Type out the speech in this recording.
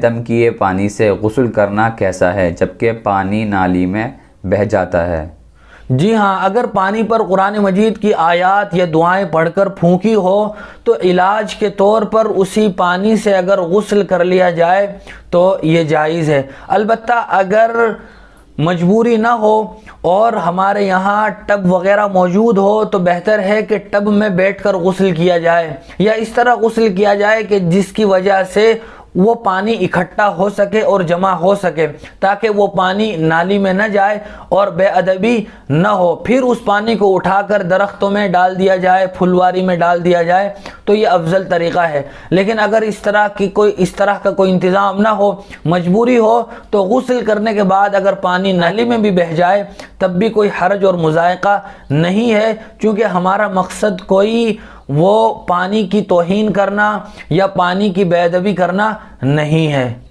दम किए पानी से गुस्ल करना कैसा है जबकि पानी नाली में बह जाता है? जी हाँ, अगर पानी पर कुरान मजीद की आयत या दुआएं पढ़कर फूंकी हो तो इलाज के तौर पर उसी पानी से अगर गुस्ल कर लिया जाए तो ये जायज़ है। अलबत्ता अगर मजबूरी ना हो और हमारे यहाँ टब वगैरह मौजूद हो तो बेहतर है कि टब में बैठकर गुस्ल किया जाए, या इस तरह गुस्ल किया जाए कि जिसकी वजह से वो पानी इकट्ठा हो सके और जमा हो सके, ताकि वो पानी नाली में न जाए और बेअदबी न हो। फिर उस पानी को उठाकर दरख्तों में डाल दिया जाए, फुलवारी में डाल दिया जाए, तो ये अफजल तरीक़ा है। लेकिन अगर इस तरह का कोई इंतज़ाम ना हो, मजबूरी हो, तो गुस्ल करने के बाद अगर पानी नाली में भी बह जाए तब भी कोई हर्ज और मुज़ायक़ा नहीं है, क्योंकि हमारा मकसद कोई वो पानी की तौहीन करना या पानी की बेअदबी करना नहीं है।